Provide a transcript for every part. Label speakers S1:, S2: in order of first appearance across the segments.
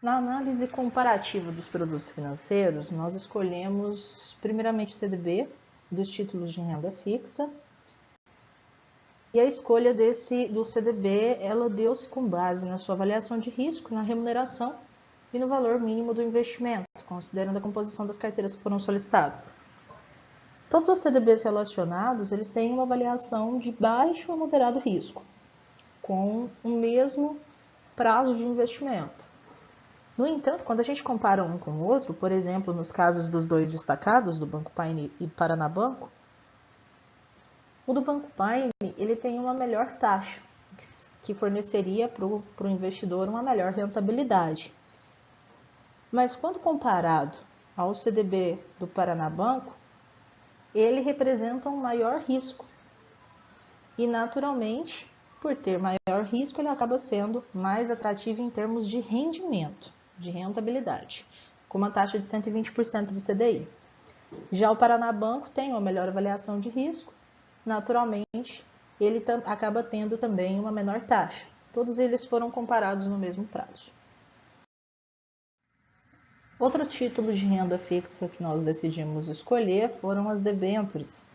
S1: Na análise comparativa dos produtos financeiros, nós escolhemos primeiramente o CDB dos títulos de renda fixa. E a escolha do CDB, ela deu-se com base na sua avaliação de risco, na remuneração e no valor mínimo do investimento, considerando a composição das carteiras que foram solicitadas. Todos os CDBs relacionados, eles têm uma avaliação de baixo a moderado risco, com o mesmo prazo de investimento. No entanto, quando a gente compara um com o outro, por exemplo, nos casos dos dois destacados, do Banco Paine e Paraná Banco, o do Banco Paine, ele tem uma melhor taxa, que forneceria para o investidor uma melhor rentabilidade. Mas quando comparado ao CDB do Paraná Banco, ele representa um maior risco. E, naturalmente, por ter maior risco, ele acaba sendo mais atrativo em termos de rendimento, de rentabilidade, com uma taxa de 120% do CDI. Já o Paraná Banco tem uma melhor avaliação de risco, naturalmente, ele acaba tendo também uma menor taxa. Todos eles foram comparados no mesmo prazo. Outro título de renda fixa que nós decidimos escolher foram as debêntures,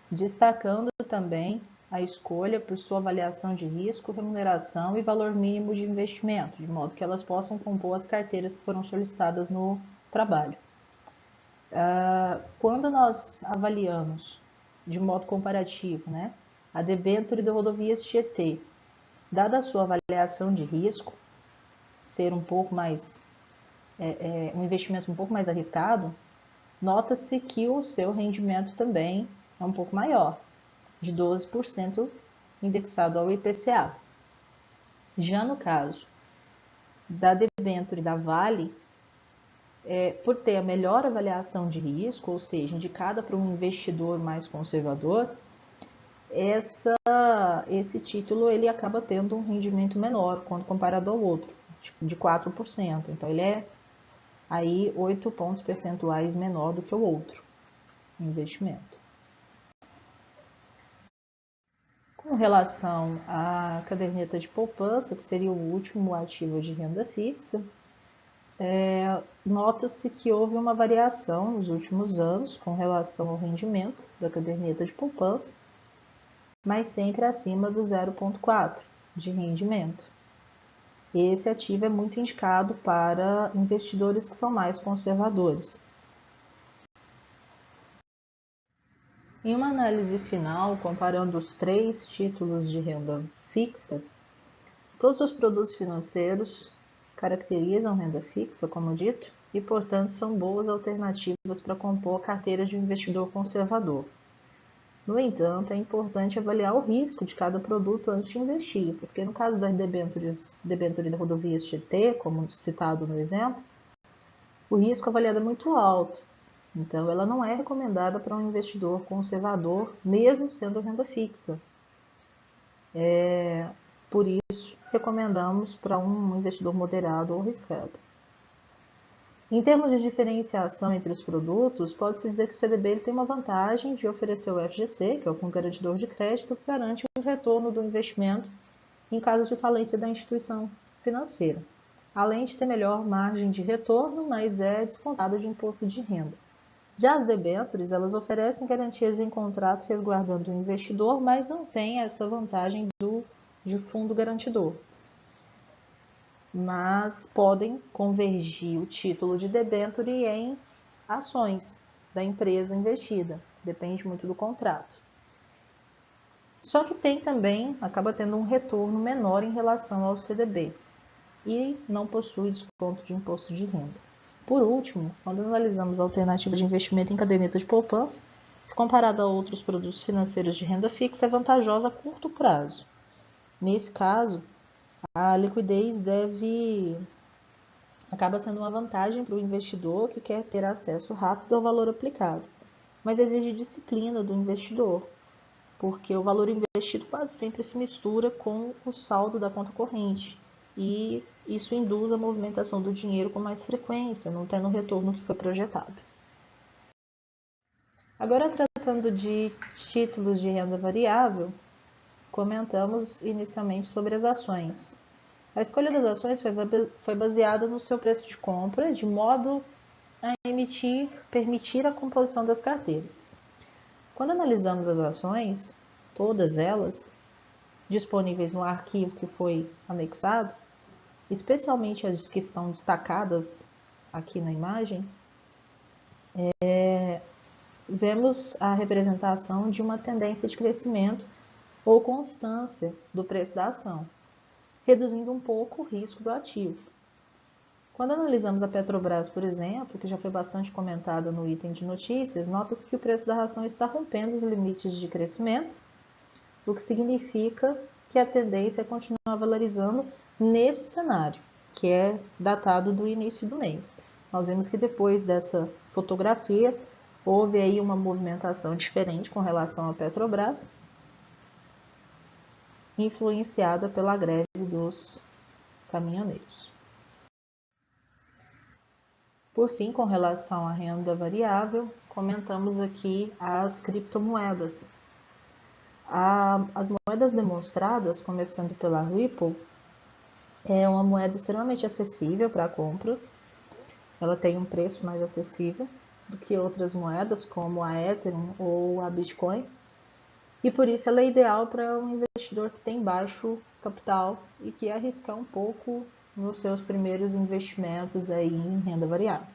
S1: destacando também a escolha por sua avaliação de risco, remuneração e valor mínimo de investimento, de modo que elas possam compor as carteiras que foram solicitadas no trabalho. Quando nós avaliamos de modo comparativo, a debênture da Rodovias Tietê, dada a sua avaliação de risco, ser um pouco mais, um investimento um pouco mais arriscado, nota-se que o seu rendimento também é um pouco maior, de 12% indexado ao IPCA. Já no caso da debênture da Vale, por ter a melhor avaliação de risco, ou seja, indicada para um investidor mais conservador, esse título ele acaba tendo um rendimento menor quando comparado ao outro, de 4%. Então, ele é aí 8 pontos percentuais menor do que o outro investimento. Com relação à caderneta de poupança, que seria o último ativo de renda fixa, nota-se que houve uma variação nos últimos anos com relação ao rendimento da caderneta de poupança, mas sempre acima do 0,4 de rendimento. Esse ativo é muito indicado para investidores que são mais conservadores. Em uma análise final, comparando os 3 títulos de renda fixa, todos os produtos financeiros caracterizam renda fixa, como dito, e, portanto, são boas alternativas para compor a carteira de um investidor conservador. No entanto, é importante avaliar o risco de cada produto antes de investir, porque no caso das debênture da Rodovias Tietê, como citado no exemplo, o risco avaliado é muito alto. Então, ela não é recomendada para um investidor conservador, mesmo sendo renda fixa. Por isso, recomendamos para um investidor moderado ou arriscado. Em termos de diferenciação entre os produtos, pode-se dizer que o CDB ele tem uma vantagem de oferecer o FGC, que é o Fundo Garantidor de Crédito, que garante o retorno do investimento em caso de falência da instituição financeira, além de ter melhor margem de retorno, mas é descontado de imposto de renda. Já as debêntures, elas oferecem garantias em contrato resguardando o investidor, mas não tem essa vantagem de fundo garantidor. Mas podem convergir o título de debênture em ações da empresa investida, depende muito do contrato. Só que tem também, acaba tendo um retorno menor em relação ao CDB e não possui desconto de imposto de renda. Por último, quando analisamos a alternativa de investimento em caderneta de poupança, se comparada a outros produtos financeiros de renda fixa, é vantajosa a curto prazo. Nesse caso, a liquidez acaba sendo uma vantagem para o investidor que quer ter acesso rápido ao valor aplicado, mas exige disciplina do investidor, porque o valor investido quase sempre se mistura com o saldo da conta corrente, e isso induz a movimentação do dinheiro com mais frequência, não tendo o retorno que foi projetado. Agora, tratando de títulos de renda variável, comentamos inicialmente sobre as ações. A escolha das ações foi baseada no seu preço de compra, de modo a permitir a composição das carteiras. Quando analisamos as ações, todas elas, disponíveis no arquivo que foi anexado, especialmente as que estão destacadas aqui na imagem, vemos a representação de uma tendência de crescimento ou constância do preço da ação, reduzindo um pouco o risco do ativo. Quando analisamos a Petrobras, por exemplo, que já foi bastante comentada no item de notícias, nota-se que o preço da ação está rompendo os limites de crescimento, o que significa que a tendência é continuar valorizando nesse cenário, que é datado do início do mês. Nós vimos que depois dessa fotografia, houve aí uma movimentação diferente com relação à Petrobras, influenciada pela greve dos caminhoneiros. Por fim, com relação à renda variável, comentamos aqui as criptomoedas. As moedas demonstradas, começando pela Ripple, é uma moeda extremamente acessível para a compra. Ela tem um preço mais acessível do que outras moedas, como a Ethereum ou a Bitcoin. E por isso ela é ideal para um investidor que tem baixo capital e que arriscar um pouco nos seus primeiros investimentos aí em renda variável.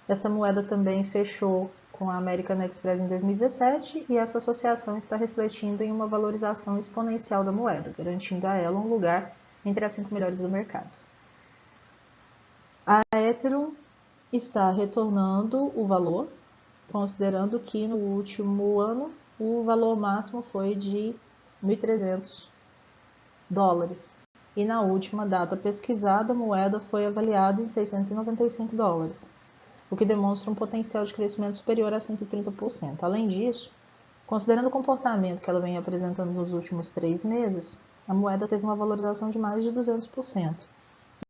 S1: Essa moeda também fechou com a American Express em 2017 e essa associação está refletindo em uma valorização exponencial da moeda, garantindo a ela um lugar entre as 5 melhores do mercado. A Ethereum está retornando o valor, considerando que no último ano o valor máximo foi de $1.300. E na última data pesquisada, a moeda foi avaliada em $695, o que demonstra um potencial de crescimento superior a 130%. Além disso, considerando o comportamento que ela vem apresentando nos últimos 3 meses, a moeda teve uma valorização de mais de 200%.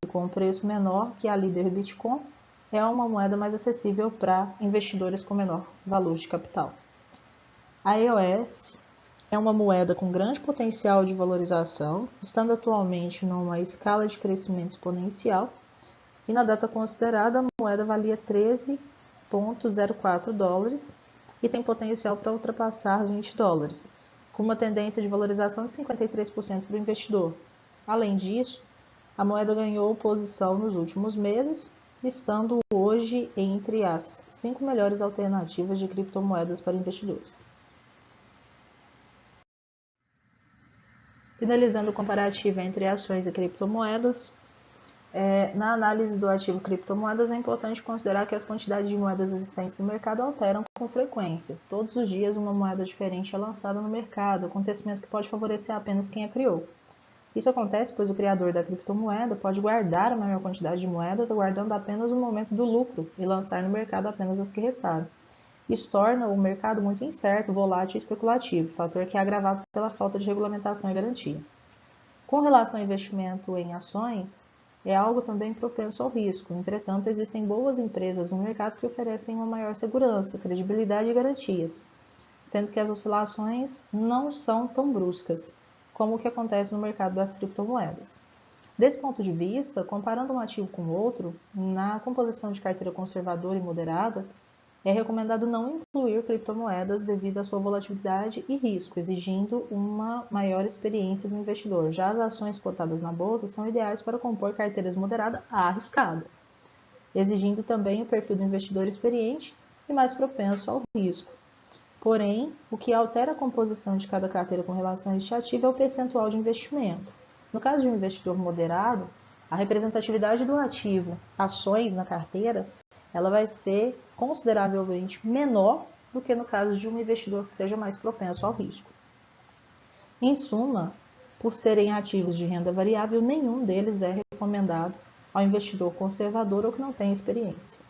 S1: E com um preço menor que a líder Bitcoin, é uma moeda mais acessível para investidores com menor valor de capital. A EOS é uma moeda com grande potencial de valorização, estando atualmente numa escala de crescimento exponencial, e na data considerada a moeda valia $13,04 e tem potencial para ultrapassar $20, com uma tendência de valorização de 53% para o investidor. Além disso, a moeda ganhou posição nos últimos meses, estando hoje entre as 5 melhores alternativas de criptomoedas para investidores. Finalizando o comparativo entre ações e criptomoedas, na análise do ativo criptomoedas é importante considerar que as quantidades de moedas existentes no mercado alteram com frequência. Todos os dias uma moeda diferente é lançada no mercado, acontecimento que pode favorecer apenas quem a criou. Isso acontece pois o criador da criptomoeda pode guardar a maior quantidade de moedas, aguardando apenas o momento do lucro e lançar no mercado apenas as que restaram. Isso torna o mercado muito incerto, volátil e especulativo, fator que é agravado pela falta de regulamentação e garantia. Com relação ao investimento em ações, é algo também propenso ao risco. Entretanto, existem boas empresas no mercado que oferecem uma maior segurança, credibilidade e garantias, sendo que as oscilações não são tão bruscas como o que acontece no mercado das criptomoedas. Desse ponto de vista, comparando um ativo com outro, na composição de carteira conservadora e moderada, é recomendado não incluir criptomoedas devido à sua volatilidade e risco, exigindo uma maior experiência do investidor. Já as ações cotadas na bolsa são ideais para compor carteiras moderada a arriscada, exigindo também o perfil do investidor experiente e mais propenso ao risco. Porém, o que altera a composição de cada carteira com relação a este ativo é o percentual de investimento. No caso de um investidor moderado, a representatividade do ativo ações na carteira ela vai ser consideravelmente menor do que no caso de um investidor que seja mais propenso ao risco. Em suma, por serem ativos de renda variável, nenhum deles é recomendado ao investidor conservador ou que não tem experiência.